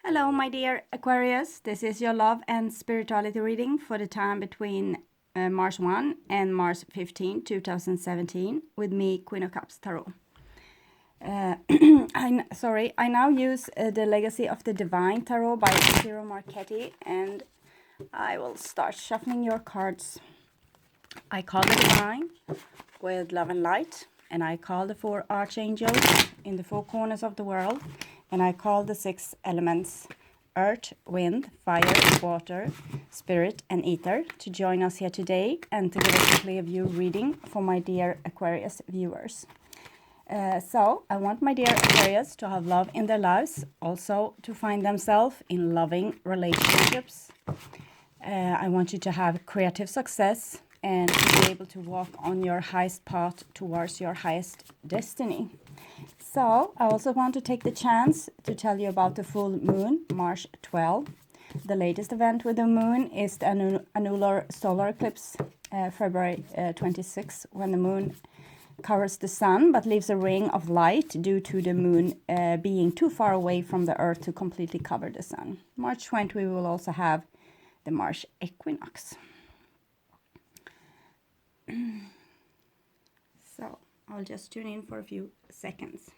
Hello, my dear Aquarius. This is your love and spirituality reading for the time between March 1 and March 15, 2017, with me, Queen of Cups Tarot. I now use the Legacy of the Divine Tarot by Ciro Marchetti, and I will start shuffling your cards. I call the Divine with love and light, and I call the 4 archangels in the 4 corners of the world, and I call the 6 elements, earth, wind, fire, water, spirit, and ether, to join us here today and to give us a clear view reading for my dear Aquarius viewers. So I want my dear Aquarius to have love in their lives, also to find themselves in loving relationships. I want you to have creative success and to be able to walk on your highest path towards your highest destiny. So I also want to take the chance to tell you about the full moon, March 12. The latest event with the moon is the annular solar eclipse, February 26, when the moon covers the sun but leaves a ring of light due to the moon being too far away from the earth to completely cover the sun. March 20, we will also have the March equinox. So I'll just tune in for a few seconds.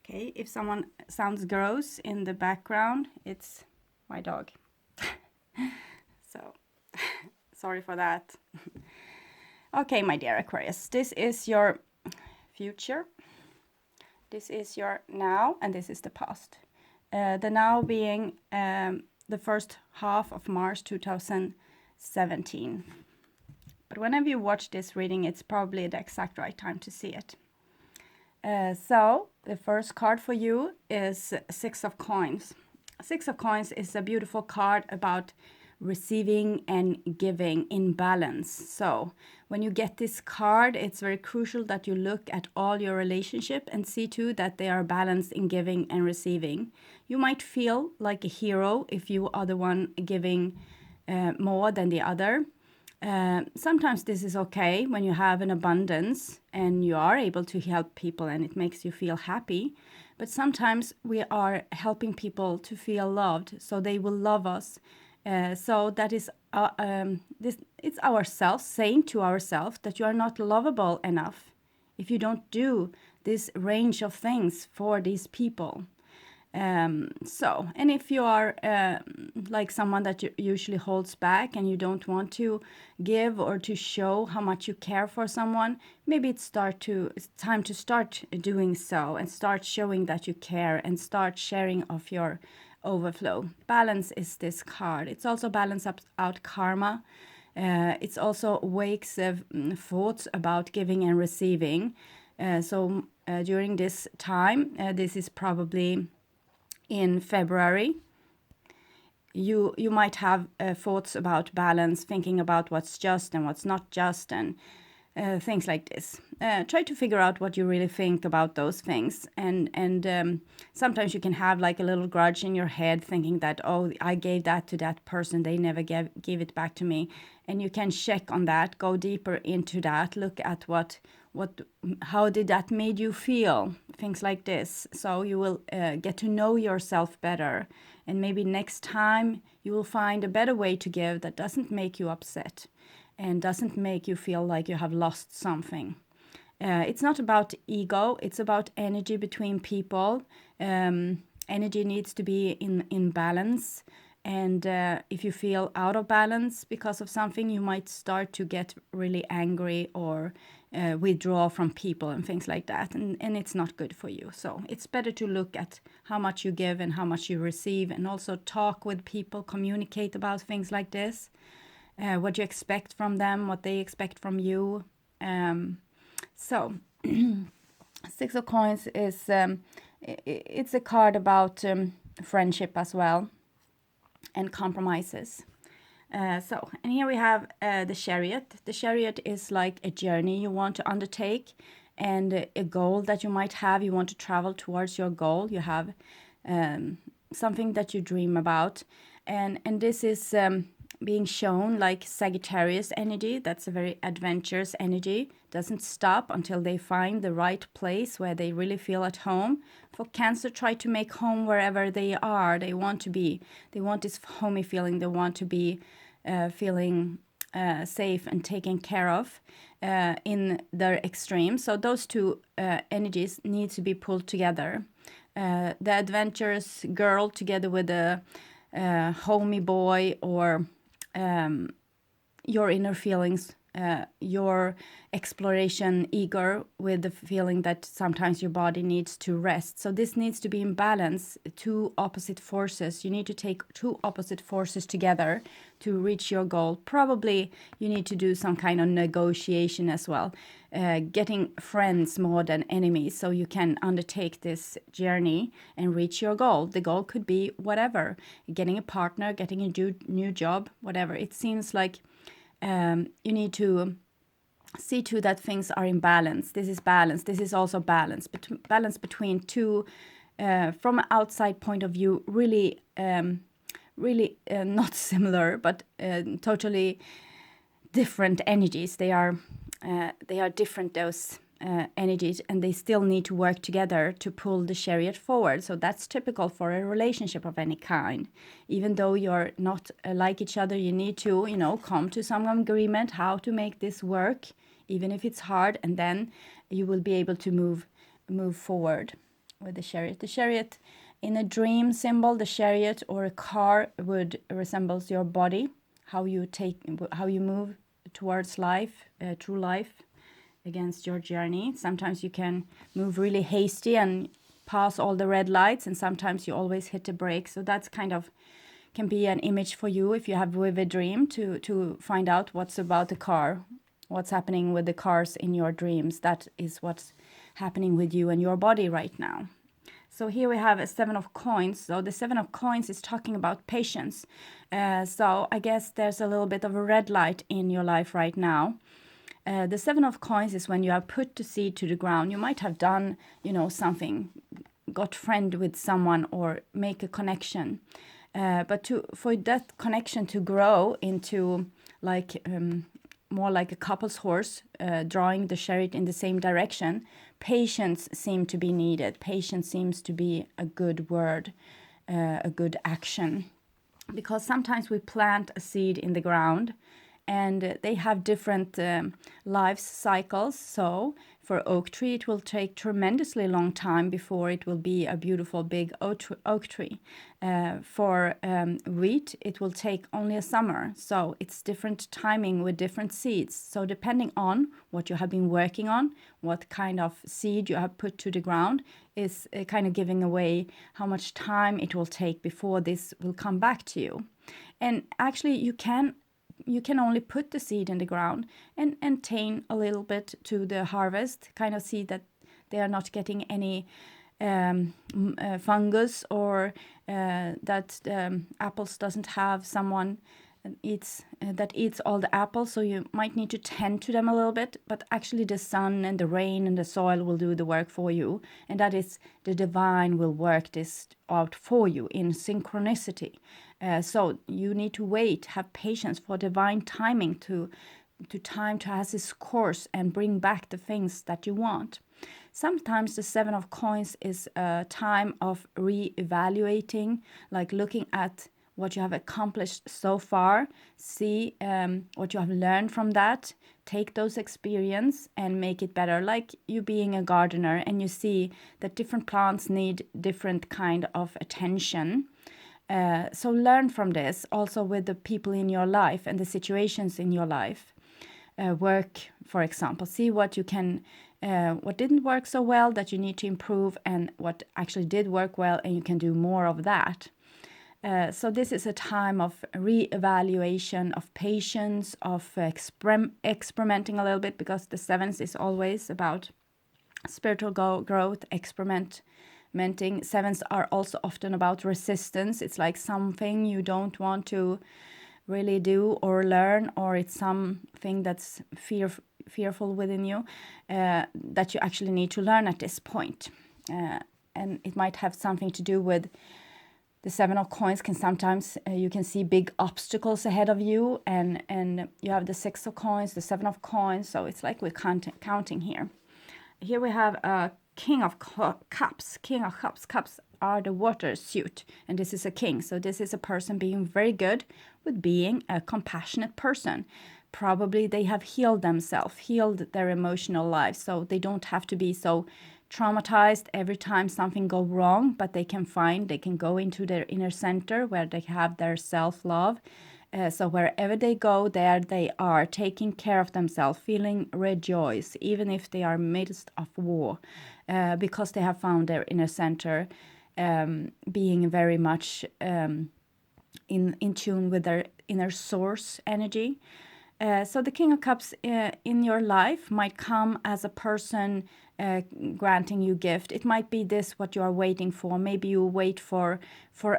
Okay, if someone sounds gross in the background, it's my dog. So, sorry for that. Okay, my dear Aquarius, this is your future. This is your now, and this is the past. The now being the first half of March 2017. But whenever you watch this reading, it's probably the exact right time to see it. So the first card for you is 6 of Coins. 6 of Coins is a beautiful card about receiving and giving in balance. So when you get this card, it's very crucial that you look at all your relationship and see too that they are balanced in giving and receiving. You might feel like a hero if you are the one giving more than the other. Sometimes this is okay when you have an abundance and you are able to help people and it makes you feel happy. But sometimes we are helping people to feel loved, so they will love us. So that is it's ourselves saying to ourselves that you are not lovable enough if you don't do this range of things for these people. And if you are like someone that usually holds back and you don't want to give or to show how much you care for someone, maybe it's time to start doing so and start showing that you care and start sharing of your overflow. Balance is this card. It's also balance out karma. It's also wakes thoughts about giving and receiving. So during this time, this is probably in February, you might have thoughts about balance, thinking about what's just and what's not just, and things like this. Try to figure out what you really think about those things, and sometimes you can have like a little grudge in your head, thinking that, oh, I gave that to that person, they never gave it back to me, and you can check on that, go deeper into that, look at how did that made you feel, things like this. So you will get to know yourself better, and maybe next time you will find a better way to give that doesn't make you upset and doesn't make you feel like you have lost something. It's not about ego, it's about energy between people. Energy needs to be in balance. And if you feel out of balance because of something, you might start to get really angry or withdraw from people and things like that. And it's not good for you. So it's better to look at how much you give and how much you receive, and also talk with people, communicate about things like this. What you expect from them, what they expect from you. So 6 of Coins is it's a card about friendship as well, and compromises. And here we have the Chariot. The Chariot is like a journey you want to undertake and a goal that you might have. You want to travel towards your goal. You have something that you dream about. And this is being shown like Sagittarius energy. That's a very adventurous energy. Doesn't stop until they find the right place where they really feel at home. For Cancer, try to make home wherever they are. They want to be. They want this homey feeling. They want to be feeling safe and taken care of in their extreme. So those two energies need to be pulled together. The adventurous girl together with a homey boy, or your inner feelings, your exploration eager with the feeling that sometimes your body needs to rest. So this needs to be in balance, two opposite forces. You need to take two opposite forces together to reach your goal. Probably you need to do some kind of negotiation as well, getting friends more than enemies, so you can undertake this journey and reach your goal. The goal could be whatever, getting a partner, getting a new job, whatever. It seems like you need to see to that things are in balance. This is balance. This is also balance. Balance between two, from an outside point of view, really not similar, but totally different energies. They are different, those energies, and they still need to work together to pull the chariot forward. So that's typical for a relationship of any kind. Even though you're not like each other, you need to, come to some agreement how to make this work, even if it's hard, and then you will be able to move forward with the chariot. The chariot, in a dream symbol, the chariot or a car would resembles your body, how you move towards life, through life, against your journey. Sometimes you can move really hasty and pass all the red lights, and sometimes you always hit the brake. So that's kind of can be an image for you if you have vivid dream to find out what's about the car, what's happening with the cars in your dreams. That is what's happening with you and your body right now. So here we have a 7 of coins. So the 7 of coins is talking about patience. So I guess there's a little bit of a red light in your life right now. The 7 of coins is when you have put the seed to the ground. You might have done, something, got friend with someone or make a connection. But for that connection to grow into like more like a couple's horse, drawing the chariot in the same direction, patience seems to be needed. Patience seems to be a good word, a good action. Because sometimes we plant a seed in the ground, and they have different life cycles. So for oak tree, it will take tremendously long time before it will be a beautiful big oak tree. For wheat, it will take only a summer. So it's different timing with different seeds. So depending on what you have been working on, what kind of seed you have put to the ground, is kind of giving away how much time it will take before this will come back to you. And actually, you can only put the seed in the ground and attain a little bit to the harvest, kind of see that they are not getting any fungus, or that apples doesn't have someone that eats all the apples. So you might need to tend to them a little bit, but actually the sun and the rain and the soil will do the work for you. And that is, the divine will work this out for you in synchronicity. So you need to wait, have patience for divine timing to time to have its course and bring back the things that you want. Sometimes the 7 of coins is a time of re-evaluating, like looking at what you have accomplished so far, see what you have learned from that, take those experience and make it better. Like you being a gardener and you see that different plants need different kind of attention. So learn from this also with the people in your life and the situations in your life. Work, for example, see what you can, what didn't work so well that you need to improve, and what actually did work well and you can do more of that. So this is a time of re-evaluation, of patience, of experimenting a little bit, because the 7th is always about spiritual growth, experimenting. 7s are also often about resistance. It's like something you don't want to really do or learn, or it's something that's fearful within you that you actually need to learn at this point. And it might have something to do with the Seven of Coins can sometimes, you can see big obstacles ahead of you, and you have the Six of Coins, the Seven of Coins, so it's like we're counting here. Here we have a King of Cups. King of Cups. Cups are the water suit, and this is a king. So this is a person being very good with being a compassionate person. Probably they have healed themselves, healed their emotional life, so they don't have to be so traumatized every time something goes wrong, but they can go into their inner center where they have their self-love. So wherever they go, there they are, taking care of themselves, feeling rejoice, even if they are midst of war, because they have found their inner center, being very much in tune with their inner source energy. So the King of Cups in your life might come as a person granting you gift. It might be this what you are waiting for. Maybe you wait for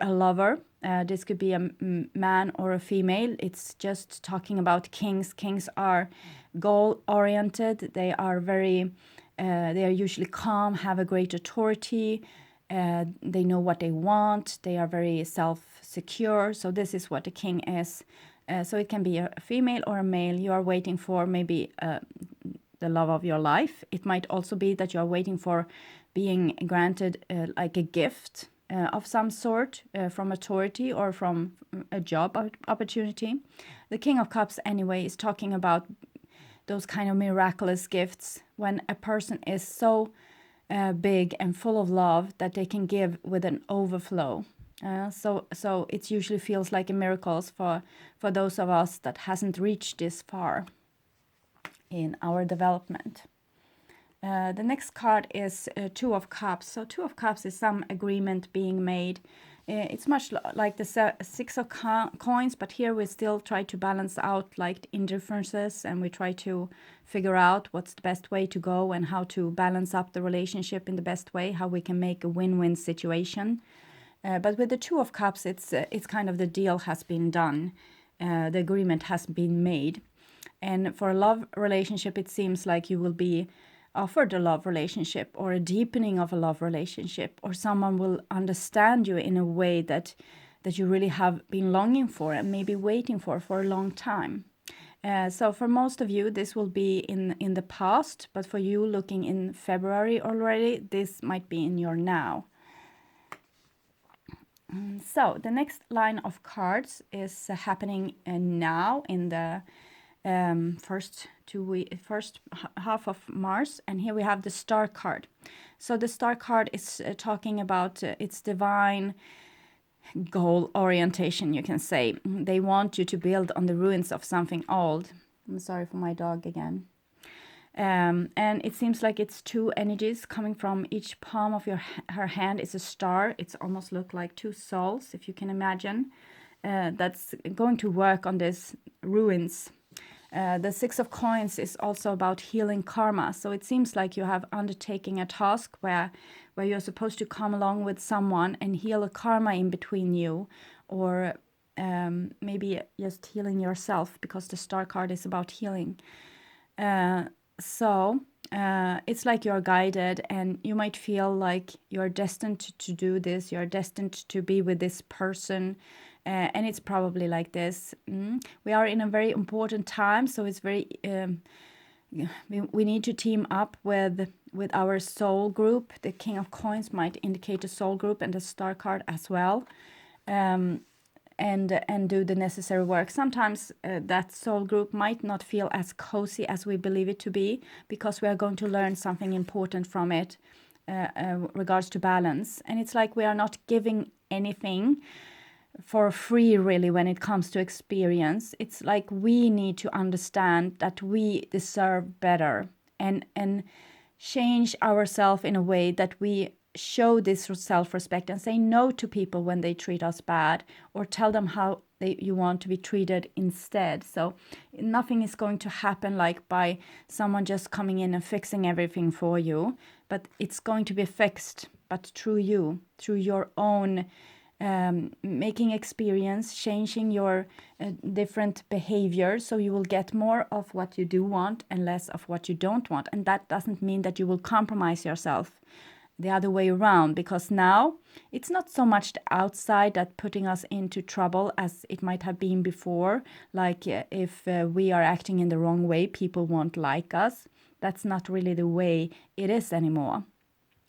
a lover. This could be a man or a female. It's just talking about kings. Kings are goal-oriented. They are they are usually calm, have a great authority. They know what they want. They are very self-secure. So this is what a king is. So it can be a female or a male. You are waiting for maybe the love of your life. It might also be that you are waiting for being granted like a gift of some sort from authority or from a job opportunity. The King of Cups anyway is talking about those kind of miraculous gifts when a person is so big and full of love that they can give with an overflow. So it usually feels like a miracle for those of us that hasn't reached this far in our development. The next card is Two of Cups. So Two of Cups is some agreement being made. It's much like the Six of Coins, but here we still try to balance out like indifferences, and we try to figure out what's the best way to go and how to balance up the relationship in the best way, how we can make a win-win situation. But with the Two of Cups, it's kind of the deal has been done. The agreement has been made. And for a love relationship, it seems like you will be offered a love relationship or a deepening of a love relationship, or someone will understand you in a way that you really have been longing for and maybe waiting for a long time. So for most of you, this will be in the past, but for you looking in February already, this might be in your now. So the next line of cards is happening now in the first half of Mars, and here we have the Star card. So the Star card is talking about its divine goal orientation, you can say. They want you to build on the ruins of something old. I'm sorry for my dog again. And it seems like it's two energies coming from each palm of her hand is a star. It's almost look like two souls, if you can imagine, that's going to work on this ruins. The Six of Coins is also about healing karma. So it seems like you have undertaking a task where you're supposed to come along with someone and heal a karma in between you, or maybe just healing yourself, because the Star card is about healing. So it's like you're guided, and you might feel like you're destined to do this. You're destined to be with this person. And it's probably like this. We are in a very important time, so it's very we need to team up with our soul group. The King of Coins might indicate a soul group, and the Star card as well, and do the necessary work. Sometimes that soul group might not feel as cozy as we believe it to be, because we are going to learn something important from it regards to balance. And it's like we are not giving anything for free, really, when it comes to experience. It's like we need to understand that we deserve better, and change ourselves in a way that we show this self-respect and say no to people when they treat us bad, or tell them how you want to be treated instead. So nothing is going to happen like by someone just coming in and fixing everything for you, but it's going to be fixed, but through you, through your own making experience, changing your different behavior, so you will get more of what you do want and less of what you don't want. And that doesn't mean that you will compromise yourself. the other way around, because now it's not so much the outside that putting us into trouble as it might have been before. Like if we are acting in the wrong way, people won't like us. That's not really the way it is anymore.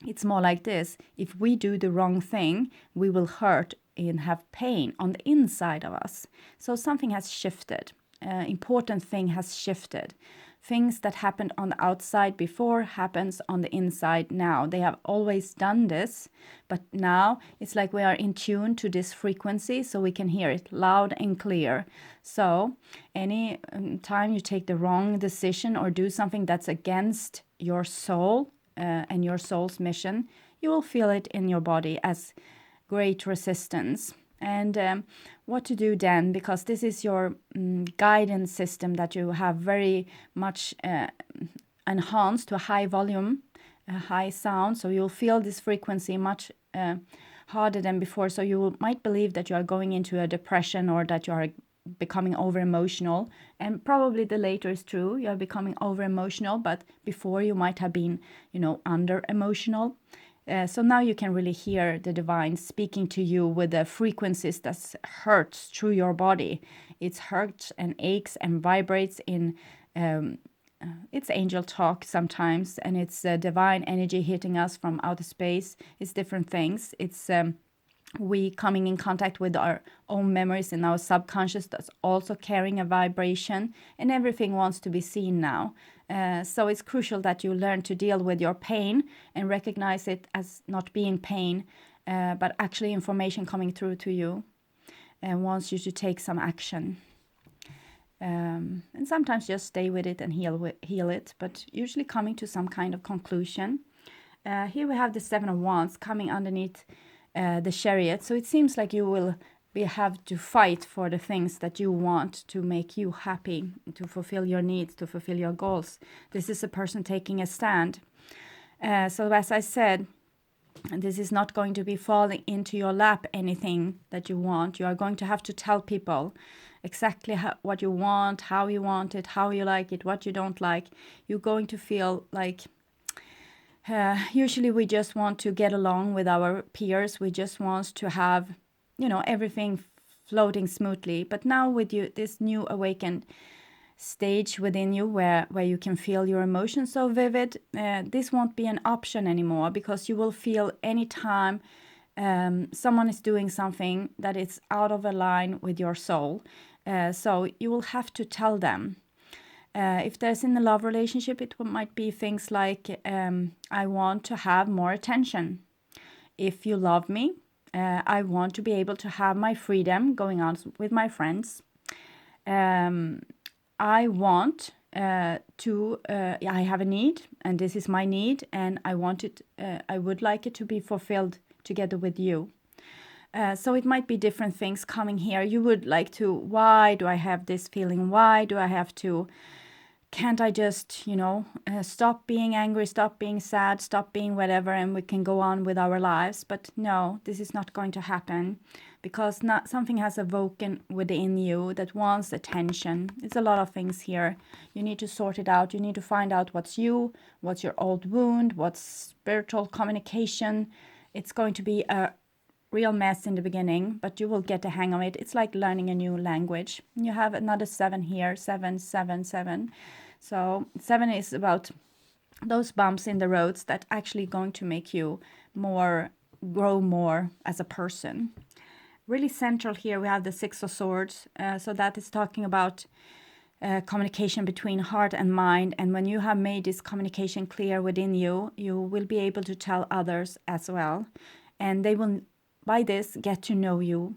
It's more like this: if we do the wrong thing, we will hurt and have pain on the inside of us. So something has shifted. Important thing has shifted. Things that happened on the outside before happens on the inside now. They have always done this, but now it's like we are in tune to this frequency, so we can hear it loud and clear. So any time you take the wrong decision or do something that's against your soul and your soul's mission, you will feel it in your body as great resistance. And what to do then, because this is your guidance system that you have very much enhanced to a high volume, a high sound, so you'll feel this frequency much harder than before. So you might believe that you are going into a depression or that you are becoming over emotional, and probably the later is true. You are becoming over emotional, but before you might have been, under emotional. So now you can really hear the divine speaking to you with the frequencies that hurts through your body. It hurts and aches and vibrates in, it's angel talk sometimes, and it's divine energy hitting us from outer space. It's different things. It's we coming in contact with our own memories in our subconscious that's also carrying a vibration, and everything wants to be seen now. So it's crucial that you learn to deal with your pain and recognize it as not being pain, but actually information coming through to you and wants you to take some action. And sometimes just stay with it and heal it, but usually coming to some kind of conclusion. Here we have the Seven of Wands coming underneath the Chariot. So it seems like you will have to fight for the things that you want to make you happy, to fulfill your needs, to fulfill your goals. This is a person taking a stand. So as I said, this is not going to be falling into your lap, anything that you want. You are going to have to tell people exactly what you want, how you want it, how you like it, what you don't like. You're going to feel like usually we just want to get along with our peers. We just want to have, everything floating smoothly. But now with you, this new awakened stage within you where you can feel your emotions so vivid, this won't be an option anymore, because you will feel anytime someone is doing something that is out of a line with your soul. So you will have to tell them. If there's in a love relationship, it might be things like, I want to have more attention. If you love me, I want to be able to have my freedom going on with my friends. I want I have a need, and this is my need, and I would like it to be fulfilled together with you. So it might be different things coming here. You would like to, why do I have this feeling? Why do I have to? Can't I just, stop being angry, stop being sad, stop being whatever, and we can go on with our lives? But no, this is not going to happen, because something has awoken within you that wants attention. It's a lot of things here. You need to sort it out. You need to find out what's you, what's your old wound, what's spiritual communication. It's going to be a real mess in the beginning, but you will get the hang of it. It's like learning a new language. You have another 7 here, 7, 7, 7. So 7 is about those bumps in the roads that actually going to make you grow more as a person. Really central here we have the 6 of Swords. So that is talking about communication between heart and mind. And when you have made this communication clear within you, you will be able to tell others as well. And they will, by this, get to know you,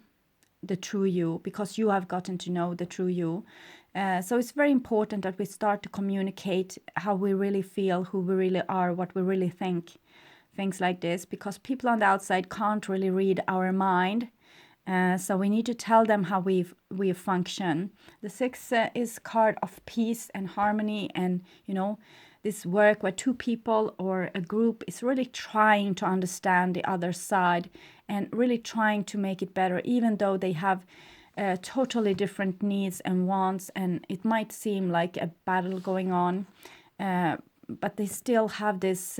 the true you, because you have gotten to know the true you. So it's very important that we start to communicate how we really feel, who we really are, what we really think, things like this, because people on the outside can't really read our mind. So we need to tell them how we function. The 6 is card of peace and harmony, and this work where 2 people or a group is really trying to understand the other side and really trying to make it better, even though they have totally different needs and wants, and it might seem like a battle going on, but they still have this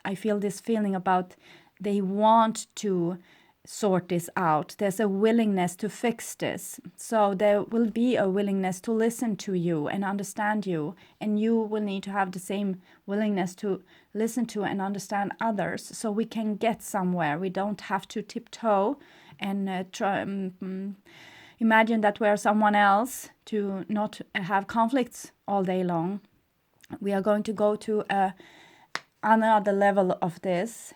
I feel this feeling about they want to sort this out. There's a willingness to fix this. So there will be a willingness to listen to you and understand you. And you will need to have the same willingness to listen to and understand others, so we can get somewhere. We don't have to tiptoe and imagine that we're someone else to not have conflicts all day long. We are going to go to another level of this,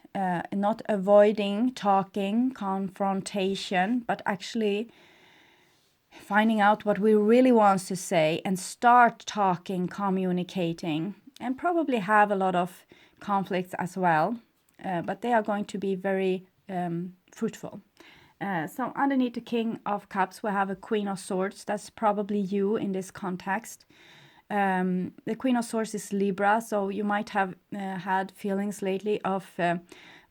not avoiding talking, confrontation, but actually finding out what we really want to say and start talking, communicating, and probably have a lot of conflicts as well, but they are going to be very fruitful. So underneath the King of Cups, we have a Queen of Swords. That's probably you in this context. The Queen of Swords is Libra, so you might have had feelings lately of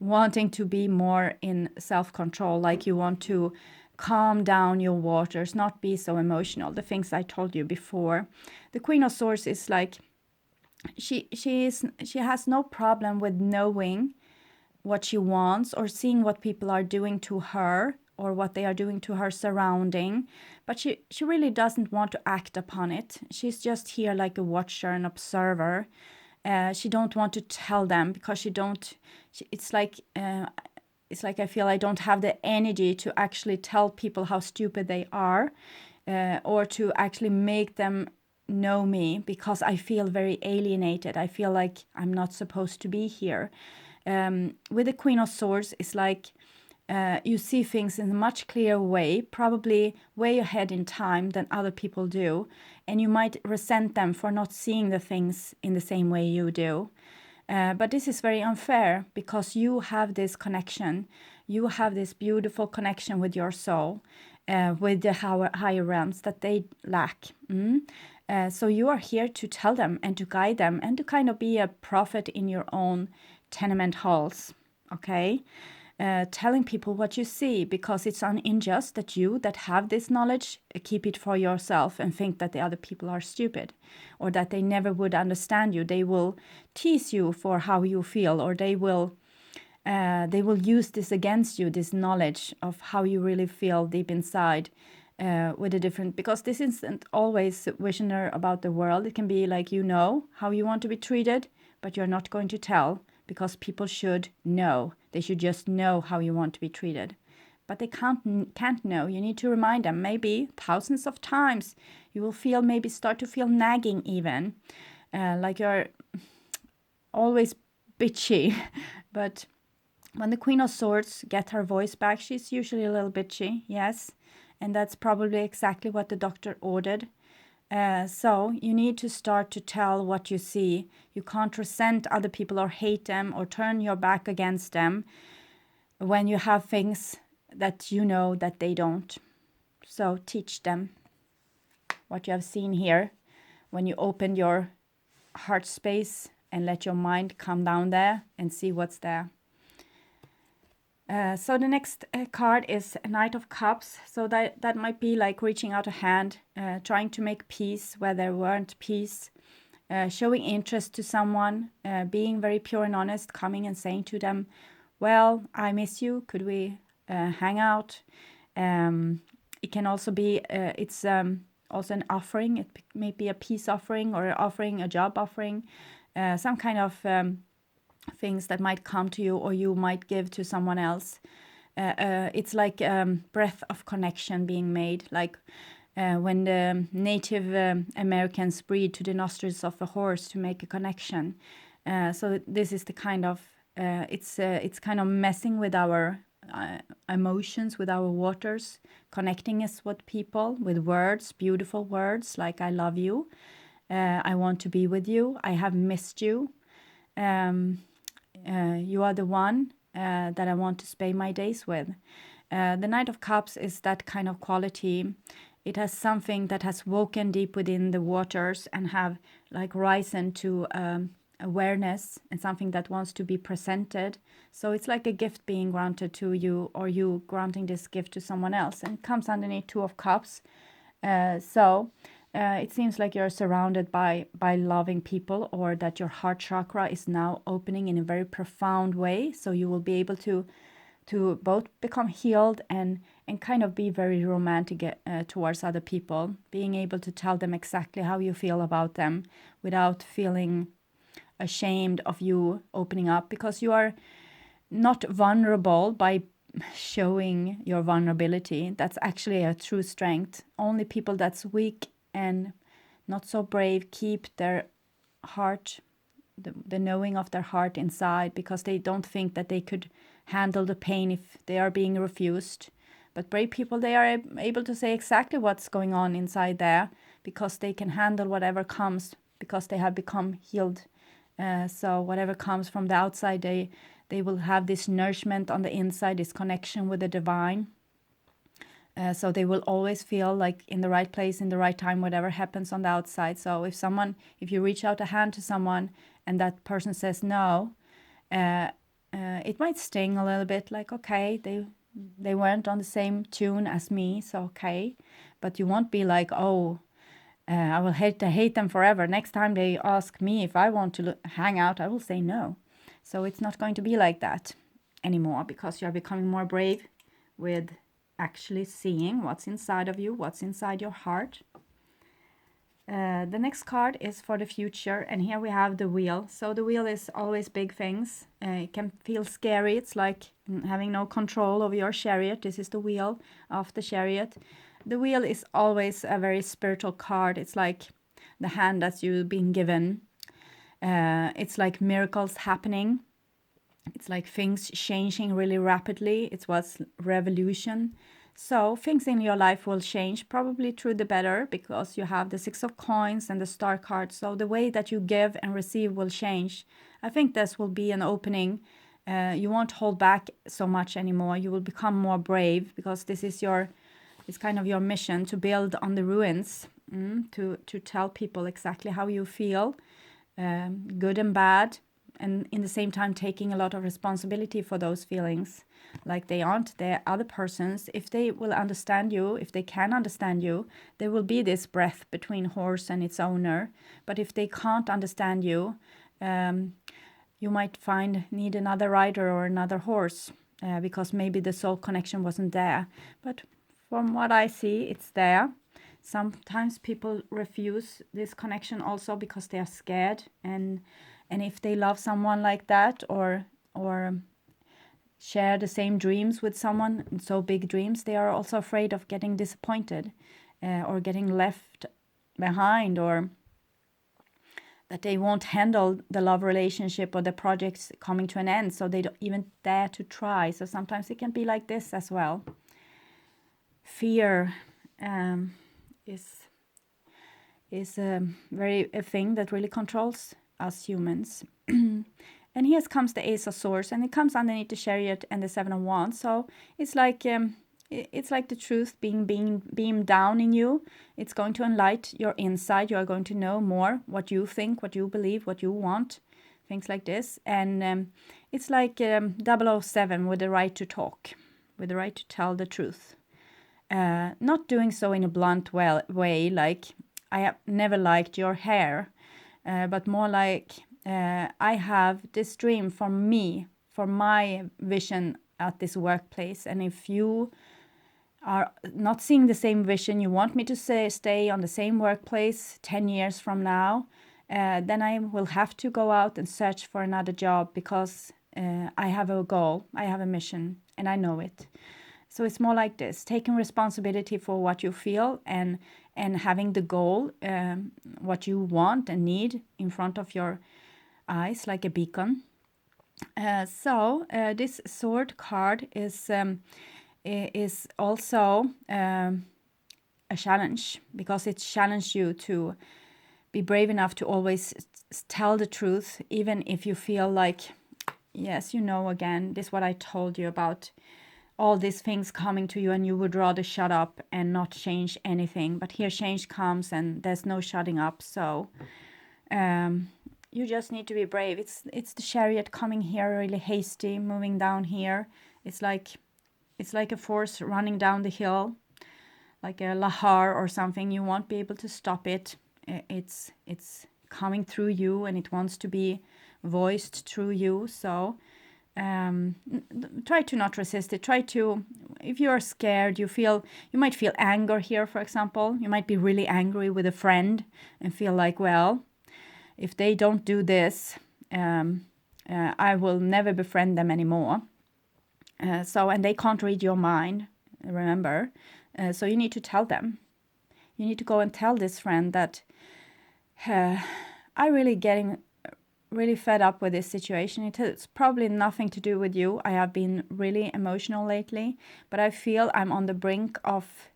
wanting to be more in self-control, like you want to calm down your waters, not be so emotional, the things I told you before. The Queen of Swords is like, she has no problem with knowing what she wants or seeing what people are doing to her or what they are doing to her surrounding, but she really doesn't want to act upon it. She's just here like a watcher, an observer. She don't want to tell them because it's like I feel I don't have the energy to actually tell people how stupid they are, or to actually make them know me, because I feel very alienated. I feel like I'm not supposed to be here. With the Queen of Swords, it's like you see things in a much clearer way, probably way ahead in time than other people do, and you might resent them for not seeing the things in the same way you do. But this is very unfair, because you have this connection. You have this beautiful connection with your soul, with the higher realms that they lack. So you are here to tell them and to guide them and to kind of be a prophet in your own tenement halls, okay? Telling people what you see, because it's unjust that you that have this knowledge keep it for yourself and think that the other people are stupid, or that they never would understand you. They will tease you for how you feel, or they will use this against you, this knowledge of how you really feel deep inside, with a different, because this isn't always visionary about the world. It can be like, you know how you want to be treated, but you're not going to tell, because people should know. They should just know how you want to be treated. But they can't know. You need to remind them, maybe thousands of times. You will maybe start to feel nagging even. Like you're always bitchy. But when the Queen of Swords gets her voice back, she's usually a little bitchy, yes. And that's probably exactly what the doctor ordered. So you need to start to tell what you see. You can't resent other people or hate them or turn your back against them when you have things that you know that they don't. So teach them what you have seen here when you open your heart space and let your mind come down there and see what's there. So the next card is Knight of Cups. So that might be like reaching out a hand, trying to make peace where there weren't peace, showing interest to someone, being very pure and honest, coming and saying to them, well, I miss you, could we hang out? It can also be, it's also an offering. It may be a peace offering or offering, a job offering, some kind of things that might come to you or you might give to someone else. It's like breath of connection being made, like when the Native Americans breathe to the nostrils of a horse to make a connection. So this is the kind of, it's kind of messing with our emotions, with our waters, connecting us with people, with words, beautiful words like I love you, I want to be with you, I have missed you. You are the one that I want to spend my days with. The Knight of Cups is that kind of quality. It has something that has woken deep within the waters and have like risen to awareness, and something that wants to be presented. So it's like a gift being granted to you, or you granting this gift to someone else, and it comes underneath Two of Cups. So It seems like you're surrounded by loving people, or that your heart chakra is now opening in a very profound way. So you will be able to both become healed and kind of be very romantic towards other people, being able to tell them exactly how you feel about them without feeling ashamed of you opening up, because you are not vulnerable by showing your vulnerability. That's actually a true strength. Only people that's weak and not so brave keep their heart, the knowing of their heart inside, because they don't think that they could handle the pain if they are being refused. But brave people, they are able to say exactly what's going on inside there, because they can handle whatever comes, because they have become healed. So whatever comes from the outside, they will have this nourishment on the inside, this connection with the divine. So they will always feel like in the right place, in the right time, whatever happens on the outside. So if you reach out a hand to someone and that person says no, it might sting a little bit, like, okay, they weren't on the same tune as me, so okay. But you won't be like, oh, I will hate them forever. Next time they ask me if I want to hang out, I will say no. So it's not going to be like that anymore, because you're becoming more brave with actually seeing what's inside of you, what's inside your heart. The next card is for the future, and here we have the wheel. So the wheel is always big things. It can feel scary. It's like having no control over your chariot. This is the wheel of the chariot. The wheel is always a very spiritual card. It's like the hand that you've been given. It's like miracles happening. It's like things changing really rapidly. It was revolution. So things in your life will change, probably through the better, because you have the Six of Coins and the Star card. So the way that you give and receive will change. I think this will be an opening. You won't hold back so much anymore. You will become more brave, because this is it's kind of your mission to build on the ruins, to tell people exactly how you feel, good and bad, and in the same time taking a lot of responsibility for those feelings. Like, they aren't the other person's. If they will understand you, if they can understand you, there will be this breath between horse and its owner. But if they can't understand you, you might need another rider or another horse, because maybe the soul connection wasn't there. But from what I see, it's there. Sometimes people refuse this connection also because they are scared, and if they love someone like that, or share the same dreams with someone, so big dreams, they are also afraid of getting disappointed, or getting left behind, or that they won't handle the love relationship or the projects coming to an end, so they don't even dare to try. So sometimes it can be like this as well. Fear is a thing that really controls us humans. And here comes the Ace of Swords, and it comes underneath the Chariot and the Seven of Wands. So it's like the truth being beamed down in you. It's going to enlighten your inside. You are going to know more what you think, what you believe, what you want, things like this. And it's like 007 with the right to talk, with the right to tell the truth. Not doing so in a blunt way, like, I have never liked your hair, but more like, I have this dream for me, for my vision at this workplace. And if you are not seeing the same vision, you want me to stay on the same workplace 10 years from now, then I will have to go out and search for another job, because I have a goal, I have a mission, and I know it. So it's more like this, taking responsibility for what you feel, and having the goal, what you want and need in front of your eyes, like a beacon. So this sword card is also a challenge, because it challenged you to be brave enough to always tell the truth, even if you feel like, yes, again, this is what I told you about all these things coming to you, and you would rather shut up and not change anything. But here change comes, and there's no shutting up. So you just need to be brave. It's the Chariot coming here, really hasty, moving down here. It's like a force running down the hill. like a lahar or something. You won't be able to stop it. It's coming through you, and it wants to be voiced through you. So try to not resist it. Try to, if you are scared, you might feel anger here, for example. You might be really angry with a friend and feel like, well, if they don't do this, I will never befriend them anymore. And they can't read your mind, remember. So you need to tell them. You need to go and tell this friend that I'm really getting really fed up with this situation. It's probably nothing to do with you. I have been really emotional lately, but I feel I'm on the brink of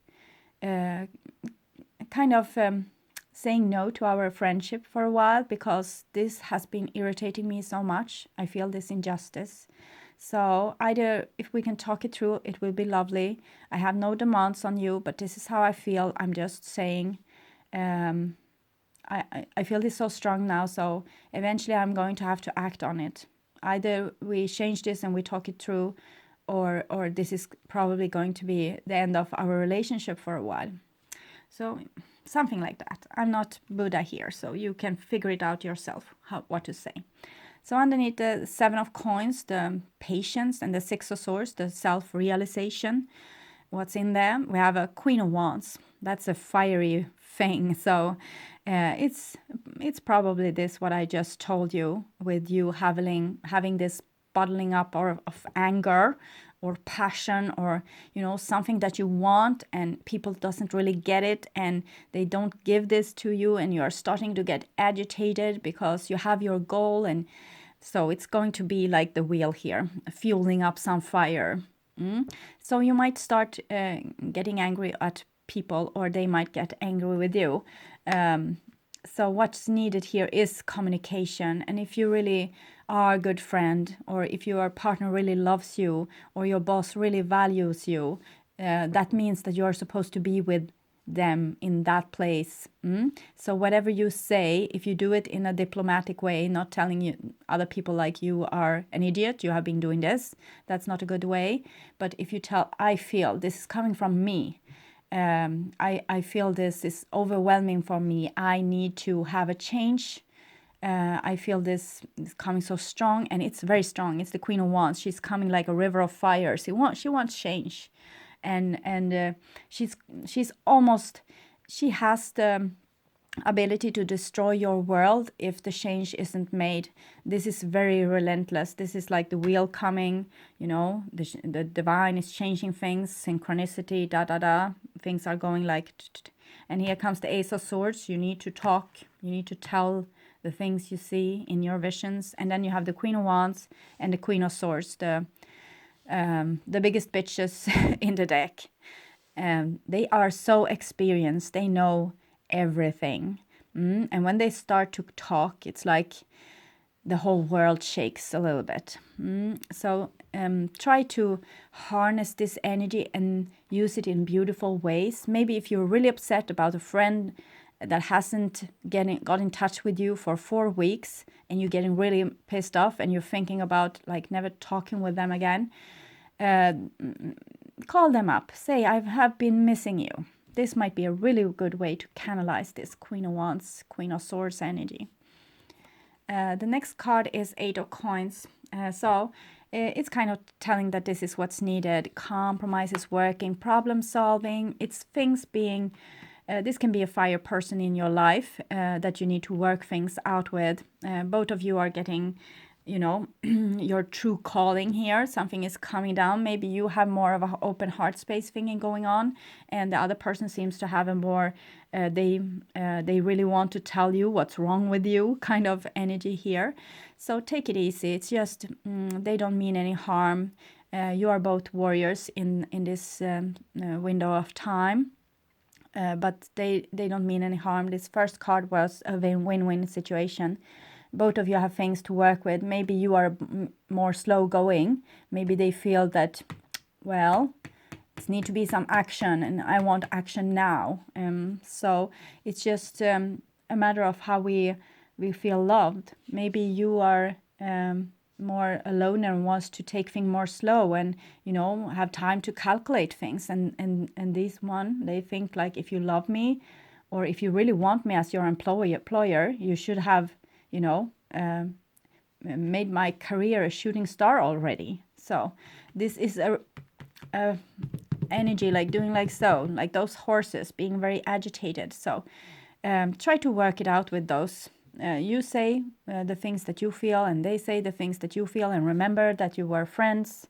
saying no to our friendship for a while, because this has been irritating me so much. I feel this injustice. So either if we can talk it through, it will be lovely. I have no demands on you, but this is how I feel. I'm just saying, I feel this so strong now, so eventually I'm going to have to act on it. Either we change this and we talk it through, or this is probably going to be the end of our relationship for a while. So something like that. I'm not Buddha here, so you can figure it out yourself, what to say. So underneath the 7 of Coins, the patience, and the 6 of Swords, the self-realization, what's in there? We have a Queen of Wands. That's a fiery thing. So it's probably this, what I just told you, with you having this bottling up of anger or passion, or something that you want and people doesn't really get it, and they don't give this to you, and you are starting to get agitated because you have your goal. And so it's going to be like the wheel here, fueling up some fire. So you might start getting angry at people, or they might get angry with you. So what's needed here is communication. And if you really are a good friend, or if your partner really loves you, or your boss really values you, that means that you're supposed to be with them in that place. So whatever you say, if you do it in a diplomatic way, not telling you other people like you are an idiot, you have been doing this, that's not a good way. But if you tell, I feel this is coming from me, I feel this is overwhelming for me, I need to have a change. I feel this is coming so strong, and it's very strong. It's the Queen of Wands. She's coming like a river of fire. She wants change. And she has the ability to destroy your world if the change isn't made. This is very relentless. This is like the wheel coming, the divine is changing things, synchronicity, things are going like, and here comes the Ace of Swords. You need to talk, you need to tell the things you see in your visions. And then you have the Queen of Wands and the Queen of Swords, the biggest bitches in the deck. They are so experienced. They know everything. And when they start to talk, it's like the whole world shakes a little bit. So try to harness this energy and use it in beautiful ways. Maybe if you're really upset about a friend that hasn't got in touch with you for 4 weeks, and you're getting really pissed off, and you're thinking about like never talking with them again, call them up. Say, I have been missing you. This might be a really good way to canalize this Queen of Wands, Queen of Swords energy. The next card is 8 of Coins. So it's kind of telling that this is what's needed. Compromise is working, problem solving. It's things being... this can be a fire person in your life that you need to work things out with. Both of you are getting, your true calling here. Something is coming down. Maybe you have more of an open heart space thinking going on, and the other person seems to have a more, they really want to tell you what's wrong with you kind of energy here. So take it easy. It's just, they don't mean any harm. You are both warriors in this window of time. But they don't mean any harm. This first card was a win-win situation. Both of you have things to work with. Maybe you are more slow going. Maybe they feel that, well, it needs to be some action, and I want action now. So it's just a matter of how we feel loved. Maybe you are more alone and wants to take things more slow and, you know, have time to calculate things. And this one, they think like, if you love me or if you really want me as your employer, you should have, you know, made my career a shooting star already. So this is a energy like doing like so, like those horses being very agitated. So try to work it out with those. You say the things that you feel and they say the things that you feel, and remember that you were friends.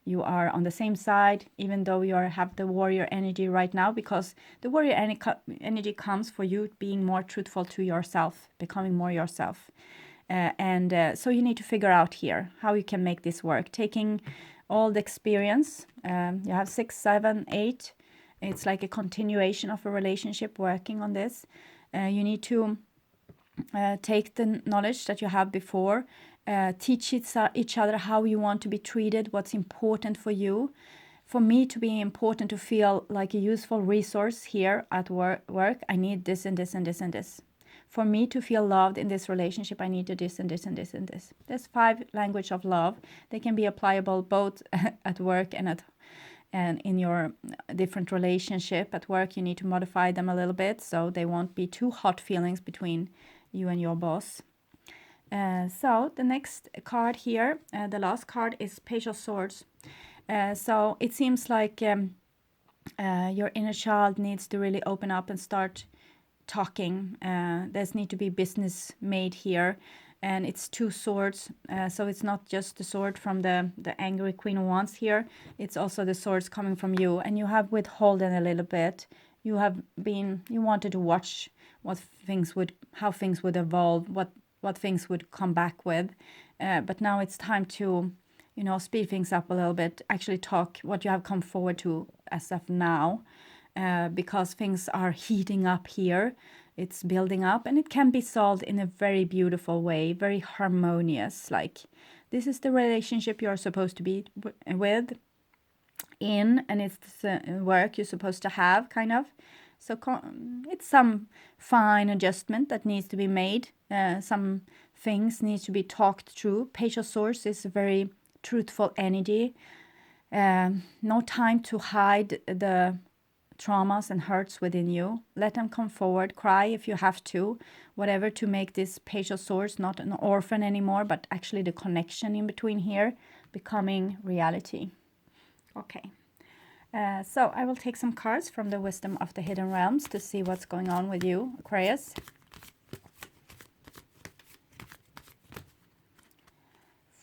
You are on the same side, even though you have the warrior energy right now, because the warrior energy comes for you being more truthful to yourself, becoming more yourself. So you need to figure out here how you can make this work, taking all the experience. You have 6, 7, 8. It's like a continuation of a relationship, working on this. You need to take the knowledge that you have before, teach each other how you want to be treated, what's important for you. For me to be important to feel like a useful resource here at work, I need this and this and this and this. For me to feel loved in this relationship, I need to this and this and this and this. There's 5 languages of love. They can be applicable both at work and in your different relationship. At work, you need to modify them a little bit so they won't be too hot feelings between you and your boss. So the next card here, the last card, is Page of Swords. So it seems like your inner child needs to really open up and start talking. There's need to be business made here, and it's 2 swords. So it's not just the sword from the angry Queen of Wands here. It's also the swords coming from you, and you have withholden a little bit. You wanted to watch how things would evolve, what things would come back with. But now it's time to, you know, speed things up a little bit, actually talk what you have come forward to as of now, because things are heating up here. It's building up, and it can be solved in a very beautiful way, very harmonious. Like, this is the relationship you're supposed to be with in, and it's the work you're supposed to have, kind of. So it's some fine adjustment that needs to be made. Some things need to be talked through. Page of Swords is a very truthful energy. No time to hide the traumas and hurts within you. Let them come forward. Cry if you have to. Whatever, to make this Page of Swords not an orphan anymore, but actually the connection in between here becoming reality. Okay. So I will take some cards from the Wisdom of the Hidden Realms to see what's going on with you, Aquarius.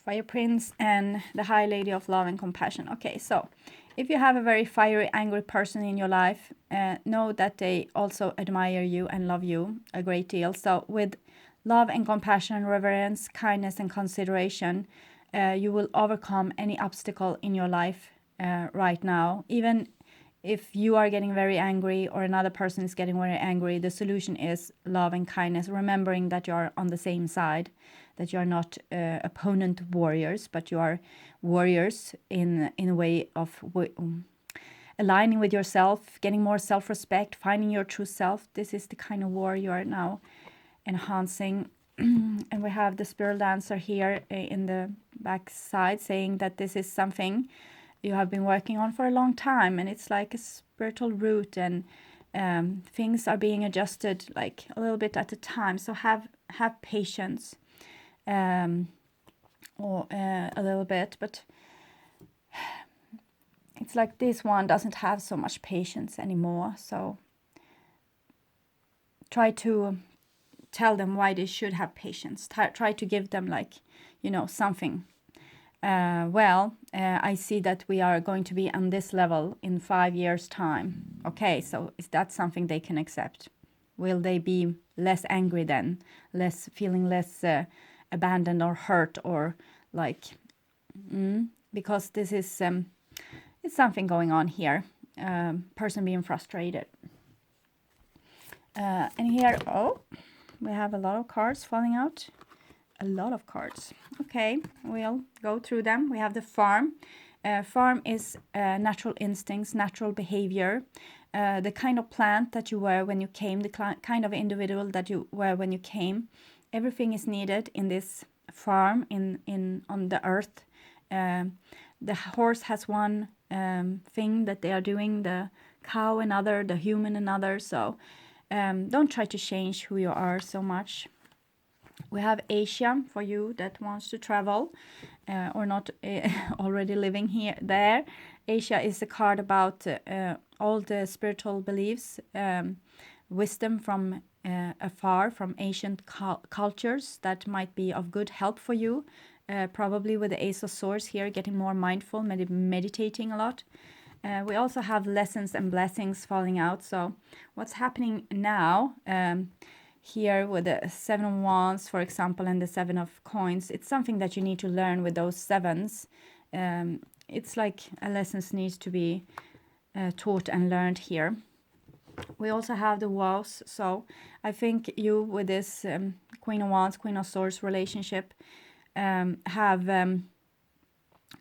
Fire Prince and the High Lady of Love and Compassion. Okay, so if you have a very fiery, angry person in your life, know that they also admire you and love you a great deal. So with love and compassion, reverence, kindness and consideration, you will overcome any obstacle in your life right now. Even if you are getting very angry or another person is getting very angry, the solution is love and kindness, remembering that you are on the same side, that you are not opponent warriors, but you are warriors in a way of aligning with yourself, getting more self-respect, finding your true self. This is the kind of war you are now enhancing. And we have the Spirit Dancer here in the back side saying that this is something you have been working on for a long time, and it's like a spiritual root, and things are being adjusted like a little bit at a time. So have patience, or a little bit, but it's like this one doesn't have so much patience anymore. So try to tell them why they should have patience. Try to give them, like, you know, something. I see that we are going to be on this level in 5 years' time. Okay, so is that something they can accept? Will they be less angry then? Feeling less abandoned or hurt, or like... because this is... it's something going on here. Person being frustrated. And here, we have a lot of cards falling out. A lot of cards. Okay, we'll go through them. We have the Farm. Farm is natural instincts, natural behavior, the kind of plant that you were when you came, the kind of individual that you were when you came. Everything is needed in this farm on the earth. The horse has one thing that they are doing, the cow another, the human another. So don't try to change who you are so much. We have Asia for you that wants to travel or not already living there. Asia is a card about all the spiritual beliefs, wisdom from afar, from ancient cultures that might be of good help for you. Probably with the Ace of Swords here, getting more mindful, meditating a lot. We also have lessons and blessings falling out. So what's happening now, here with the 7 of Wands, for example, and the 7 of Coins, it's something that you need to learn with those 7s. It's like a lesson needs to be taught and learned here. We also have the Wows. So I think you with this Queen of Wands, Queen of Swords relationship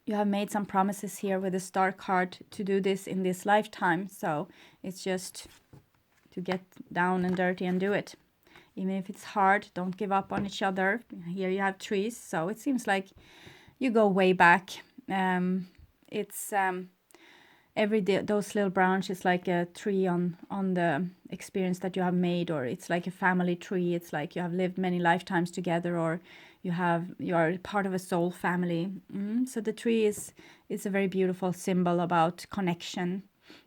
you have made some promises here with the Star card to do this in this lifetime. So it's just to get down and dirty and do it. Even if it's hard, don't give up on each other. Here you have trees, so it seems like you go way back. It's every day, those little branches like a tree on the experience that you have made, or it's like a family tree. It's like you have lived many lifetimes together, or you are part of a soul family. So the tree is a very beautiful symbol about connection.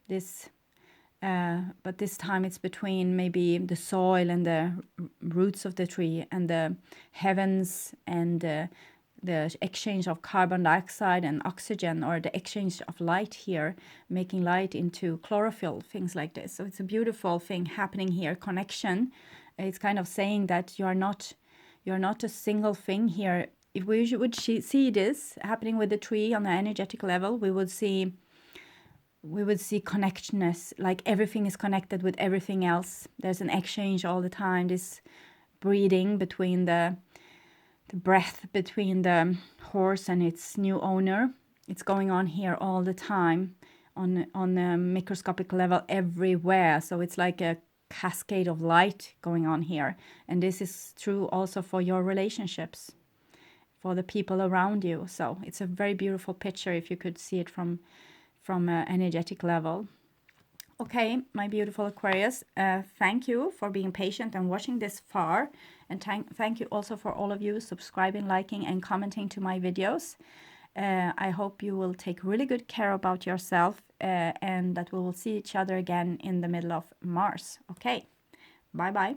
But this time it's between maybe the soil and the roots of the tree and the heavens and the exchange of carbon dioxide and oxygen, or the exchange of light here, making light into chlorophyll, things like this. So it's a beautiful thing happening here, connection. It's kind of saying that you're not a single thing here. If we would see this happening with the tree on the energetic level, we would see connectedness, like everything is connected with everything else. There's an exchange all the time, this breathing between the breath between the horse and its new owner. It's going on here all the time on a microscopic level everywhere. So it's like a cascade of light going on here. And this is true also for your relationships, for the people around you. So it's a very beautiful picture if you could see it from an energetic level. Okay, my beautiful Aquarius, thank you for being patient and watching this far. And thank you also for all of you subscribing, liking, and commenting to my videos. I hope you will take really good care about yourself and that we will see each other again in the middle of Mars. Okay, bye-bye.